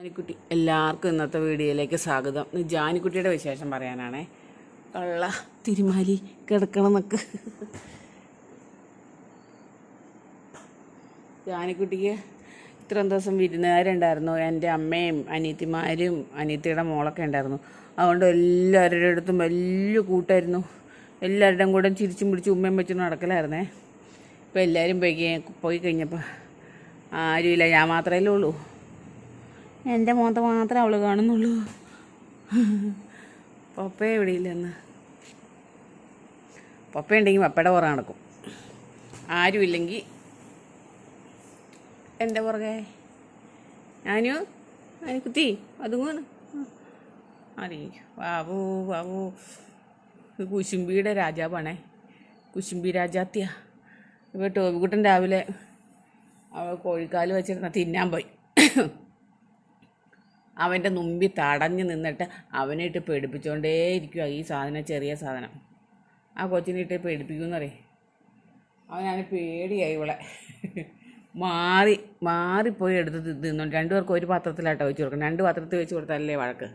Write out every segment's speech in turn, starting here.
ജാനിക്കുട്ടി എല്ലാവർക്കും ഇന്നത്തെ വീഡിയോയിലേക്ക് സ്വാഗതം. ജാനിക്കുട്ടിയുടെ വിശേഷം പറയാനാണേ. കള്ള തിരുമാലി കിടക്കണമെന്നൊക്കെ. ജാനിക്കുട്ടിക്ക് ഇത്രയും ദിവസം വിരുന്നുകാരുണ്ടായിരുന്നു. എൻ്റെ അമ്മയും അനിയത്തിമാരും അനിയത്തിയുടെ മോളൊക്കെ ഉണ്ടായിരുന്നു. അതുകൊണ്ട് എല്ലാവരുടെ അടുത്തും വലിയ കൂട്ടായിരുന്നു. എല്ലാവരുടെയും കൂടെ ചിരിച്ചും പിടിച്ച് ഉമ്മയും വെച്ച് നടക്കലായിരുന്നേ. ഇപ്പോൾ എല്ലാവരും പോയി കഴിഞ്ഞപ്പോൾ ആരുമില്ല, ഞാൻ മാത്രമേ ഉള്ളൂ. എൻ്റെ മോന്ത മാത്രമേ അവൾ കാണുന്നുള്ളൂ. പപ്പ എവിടെ ഇല്ലെന്ന്. പപ്പ ഉണ്ടെങ്കിൽ പപ്പയുടെ പുറകെ നടക്കും. ആരുമില്ലെങ്കിൽ എൻ്റെ പുറകെ കുത്തി അതുകൊണ്ട് വാവൂ വാവൂ. കുശുംബിയുടെ രാജാവാണേ, കുശുംബി രാജാത്തിയ. ഇപ്പോൾ ടോബിക്കുട്ടൻ രാവിലെ അവൾ കോഴിക്കാല് വെച്ചിരുന്ന തിന്നാൻ പോയി. അവൻ്റെ മുമ്പിൽ തടഞ്ഞു നിന്നിട്ട് അവനിട്ട് പേടിപ്പിച്ചുകൊണ്ടേ ഇരിക്കുക. ഈ സാധനം, ചെറിയ സാധനം ആ കൊച്ചിനിട്ട് പേടിപ്പിക്കുമെന്നറിയാം. അവനാണ് പേടിയായി. ഇവളെ മാറിപ്പോയി എടുത്ത് തിന്നുണ്ട്. രണ്ടുപേർക്കും ഒരു പാത്രത്തിലാട്ടോ വെച്ച് കൊടുക്കണം. 2 പാത്രത്തിൽ വെച്ച് കൊടുത്താലല്ലേ വഴക്ക്.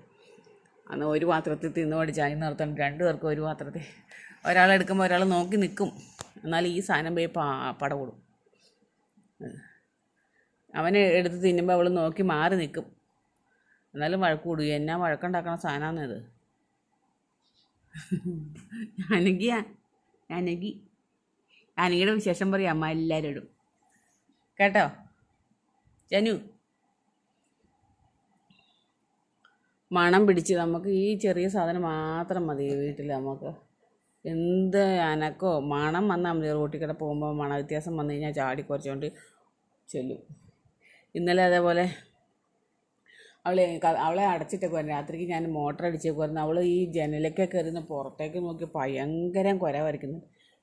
അന്ന് ഒരു പാത്രത്തിൽ തിന്നു പഠിച്ചായി നിർത്തണം. 2 പേർക്കും ഒരു പാത്രത്തിൽ. ഒരാളെടുക്കുമ്പോൾ ഒരാൾ നോക്കി നിൽക്കും. എന്നാൽ ഈ സാധനം പോയി പട കൂടും. അവനെ എടുത്ത് തിന്നുമ്പോൾ അവൾ നോക്കി മാറി നിൽക്കും. എന്നാലും വഴക്ക് കൂടും. എന്നാ വഴക്കുണ്ടാക്കണ സാധനമാണിത്. ജാനകിയുടെ വിശേഷം പറയാം അമ്മ എല്ലാവരോടും കേട്ടോ. ജനു, മണം പിടിച്ച് നമുക്ക് ഈ ചെറിയ സാധനം മാത്രം മതി വീട്ടിൽ. നമുക്ക് എന്ത് അനക്കോ മണം വന്നാൽ മതി. റോട്ടിൽ കൂടെ പോകുമ്പോൾ മണ വ്യത്യാസം വന്നു കഴിഞ്ഞാൽ ചാടി കുറച്ചുകൊണ്ട് ചെല്ലും. ഇന്നലെ അതേപോലെ അവളെ അടച്ചിട്ടൊക്കെ വരും. രാത്രിക്ക് ഞാൻ മോട്ടർ അടിച്ചേക്ക് വരുന്നു. അവൾ ഈ ജനലൊക്കെ കയറുന്ന പുറത്തേക്ക് നോക്കി ഭയങ്കര കുര വരയ്ക്കുന്നു.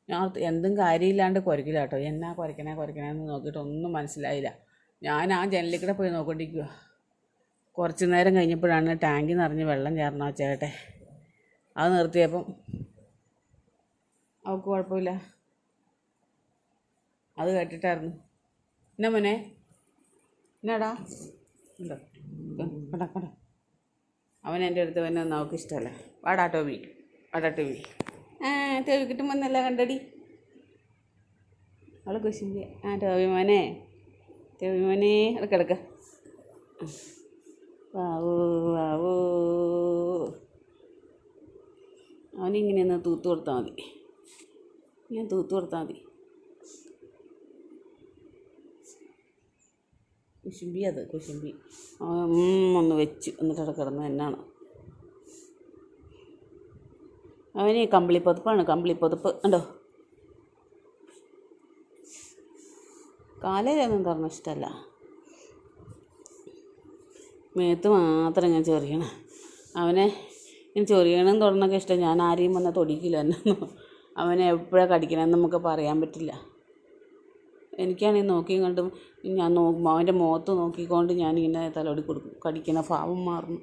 ഞാൻ എന്തും കാര്യമില്ലാണ്ട് കുരക്കില്ല കേട്ടോ. എന്നാ കുരക്കണേന്ന് നോക്കിയിട്ട് ഒന്നും മനസ്സിലായില്ല. ഞാൻ ആ ജനലിൽ കൂടെ പോയി നോക്കിക്കൊണ്ടിരിക്കുക. കുറച്ച് നേരം കഴിഞ്ഞപ്പോഴാണ് ടാങ്കിൽ നിറഞ്ഞ് വെള്ളം ചേർന്ന ചേട്ടെ. അത് നിർത്തിയപ്പം അവൾക്ക് കുഴപ്പമില്ല. അത് കേട്ടിട്ടായിരുന്നു. എന്നാ മോനെ, എന്നാടാ ഉണ്ടോ കട. അവൻ എൻ്റെ അടുത്ത് വന്നെ ഒന്നും അവൾക്ക് ഇഷ്ടമല്ല. വാടാ ടോബി. ടോബി കിട്ടുമ്പോൾ എന്നല്ല കണ്ടടി. അവൾ കുശിൻ്റെ. ടോബി മോനെ അത് കിടക്ക. വാവൂ അവനിങ്ങനെ ഒന്ന് തൂത്ത് കൊടുത്താൽ മതി. ഞാൻ തൂത്ത് കൊടുത്താൽ മതി. കുശുമ്പി ഒന്ന് വെച്ച് എന്നിട്ട് കിടന്ന് എന്നാണ്. അവന് കമ്പിളിപ്പൊതുപ്പ് ഉണ്ടോ. കാലയിലൊന്നും തുറന്ന ഇഷ്ടമല്ല. മേത്ത് മാത്രം ഞാൻ ചൊറിയണം. അവനെ ഞാൻ ചൊറിയണം തുറന്നൊക്കെ ഇഷ്ടം. ഞാൻ ആരെയും വന്നാൽ തൊടിക്കില്ല എന്നെ. അവനെ എപ്പോഴാണ് കടിക്കണമെന്ന് നമുക്ക് പറയാൻ പറ്റില്ല. എനിക്കാണെങ്കിൽ നോക്കിയും കണ്ടും ഞാൻ അവൻ്റെ മുഖത്ത് നോക്കിക്കൊണ്ട് ഞാനിങ്ങനെ തലോടി കൊടുക്കും. കടിക്കുന്ന ഭാവം മാറുന്നു.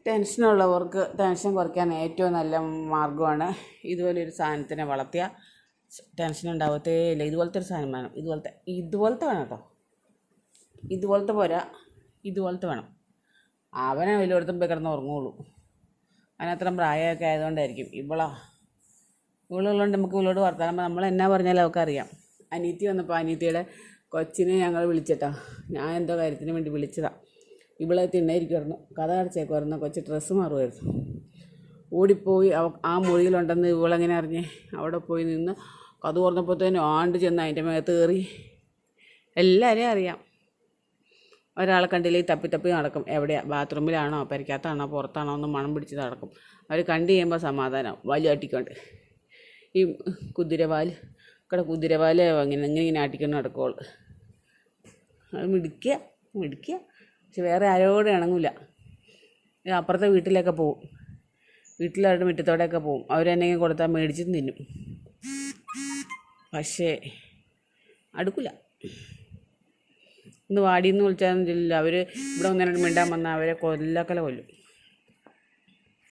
ടെൻഷനുള്ളവർക്ക് ടെൻഷൻ കുറയ്ക്കാൻ ഏറ്റവും നല്ല മാർഗ്ഗമാണ് ഇതുപോലൊരു സാധനത്തിനെ വളർത്തിയാൽ ടെൻഷൻ ഉണ്ടാവത്തേ ഇല്ല. ഇതുപോലത്തെ ഒരു സാധനം വേണം. ഇതുപോലത്തെ വേണം കേട്ടോ. ഇതുപോലത്തെ പോരാ, ഇതുപോലത്തെ വേണം. അവനെ വലിയോടത്തും പോയി കിടന്ന് ഉറങ്ങുള്ളൂ. അതിനത്രയും പ്രായമൊക്കെ ആയതുകൊണ്ടായിരിക്കും. ഇവളുള്ളതുകൊണ്ട് നമുക്ക് ഇവളോട് വർത്താനം നമ്മൾ എന്നാ പറഞ്ഞാലും അവൾക്കറിയാം. അനീത്തി വന്നപ്പോൾ അനീത്തിയുടെ കൊച്ചിനെ ഞങ്ങൾ വിളിച്ചിട്ടാ. ഞാൻ എന്തോ കാര്യത്തിന് വേണ്ടി വിളിച്ചതാണ്. ഇവളെ തിണ്ണയിരിക്കുമായിരുന്നു. കഥ അടച്ചേക്കുമായിരുന്നു. കൊച്ച് ഡ്രസ്സ് മാറുമായിരുന്നു. ഓടിപ്പോയി ആ മുറിയിലുണ്ടെന്ന് ഇവളെങ്ങനെ അറിഞ്ഞേ. അവിടെ പോയി നിന്ന് കഥ തുറന്നപ്പോഴത്തേനും ചെന്ന് അതിൻ്റെ മേത്ത് കയറി. എല്ലാവരെയും അറിയാം. ഒരാളെ കണ്ടില്ലെങ്കിൽ തപ്പി നടക്കും. എവിടെയാണ്, ബാത്റൂമിലാണോ പരിക്കകത്താണോ പുറത്താണോ എന്ന് മണം പിടിച്ച് നടക്കും. അവർ കണ്ടു കഴിയുമ്പോൾ സമാധാനം വാല് ആട്ടിക്കൊണ്ട്. ഈ കുതിരവാല് ഇങ്ങനെ ആട്ടിക്കൊണ്ട് നടക്കുള്ളൂ. അത് മിടിക്കുക. പക്ഷെ വേറെ ആരോടും ഇണങ്ങില്ല. അപ്പുറത്തെ വീട്ടിലൊക്കെ പോവും. വീട്ടിലവരുടെ മുറ്റത്തോടെയൊക്കെ പോവും. അവരെന്നെങ്കിലും കൊടുത്താൽ മേടിച്ചും തിന്നും. പക്ഷേ അടുക്കില്ല. ഇന്ന് വാടിയെന്ന് വിളിച്ചാൽ അവർ ഇവിടെ ഒന്നിനും മിണ്ടാൻ വന്നാൽ അവരെ കൊല്ലം.